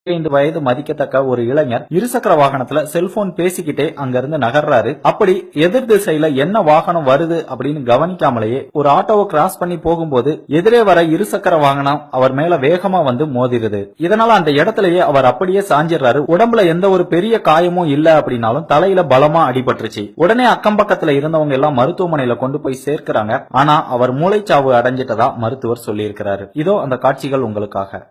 5 வயது மதிக்கத்தக்க ஒரு இளைஞர் இருசக்கர வாகனத்துல செல்போன் பேசிக்கிட்டே அங்கிருந்து நகர்றாரு. அப்படி எதிர் திசையில என்ன வாகனம் வருது அப்படின்னு கவனிக்காமலேயே ஒரு ஆட்டோவை கிராஸ் பண்ணி போகும்போது எதிரே வர இருசக்கர வாகனம் அவர் மேல வேகமா வந்து மோதிருது. இதனால அந்த இடத்திலேயே அவர் அப்படியே சாஞ்சிடுறாரு. உடம்புல எந்த ஒரு பெரிய காயமும் இல்ல அப்படின்னாலும் தலையில பலமா அடிபட்டுருச்சு. உடனே அக்கம் பக்கத்துல இருந்தவங்க எல்லாம் மருத்துவமனையில கொண்டு போய் சேர்க்கிறாங்க. ஆனா அவர் மூளைச்சாவு அடைஞ்சிட்டதா மருத்துவர் சொல்லியிருக்கிறாரு. இதோ அந்த காட்சிகள் உங்களுக்காக.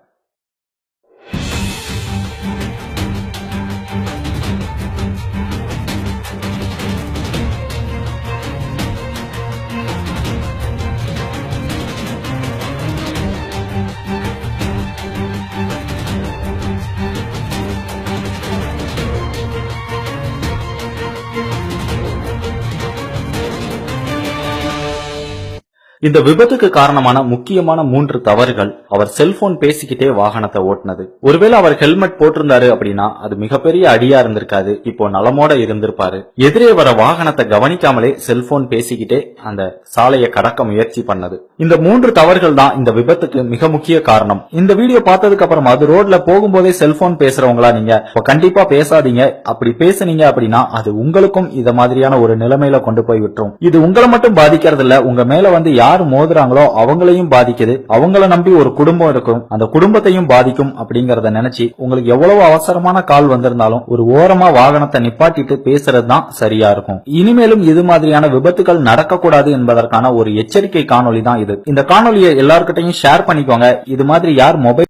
இந்த விபத்துக்கு காரணமான முக்கியமான 3 தவறுகள் அவர் செல்போன் பேசிக்கிட்டே வாகனத்தை ஓட்டுனது. ஒருவேளை அவர் ஹெல்மெட் போட்டிருந்தாரு அப்படின்னா அது மிகப்பெரிய அடியா இருந்திருக்காது. இப்போ நலமோட இருந்திருப்பாரு. எதிரே வர வாகனத்தை கவனிக்காமலே செல்போன் பேசிக்கிட்டே அந்த சாலையை கடக்க முயற்சி பண்ணது. இந்த 3 தவறுகள் தான் இந்த விபத்துக்கு மிக முக்கிய காரணம். இந்த வீடியோ பார்த்ததுக்கு அப்புறமா அது ரோட்ல போகும்போதே செல்போன் பேசுறவங்களா நீங்க கண்டிப்பா பேசாதீங்க. அப்படி பேசுனீங்க அப்படின்னா அது உங்களுக்கும் இத மாதிரியான ஒரு நிலைமையில கொண்டு போய் விட்டுரும். இது உங்களை மட்டும் பாதிக்கிறது இல்ல, உங்க மேல வந்து யாரு மோதுறாங்களோ அவங்களையும் பாதிக்குது. அவங்கள நம்பி ஒரு குடும்பம் இருக்கும், அந்த குடும்பத்தையும் பாதிக்கும். அப்படிங்கறத நினைச்சு உங்களுக்கு எவ்வளவு அவசரமான கால் வந்திருந்தாலும் ஒரு ஓரமா வாகனத்தை நிப்பாட்டிட்டு பேசுறது தான் சரியா இருக்கும். இனிமேலும் இது மாதிரியான விபத்துகள் நடக்கக்கூடாது என்பதற்கான ஒரு எச்சரிக்கை காணொலி தான் இது. இந்த காணொலியை எல்லார்கிட்டையும் ஷேர் பண்ணிக்கோங்க. இது மாதிரி யார் மொபைல்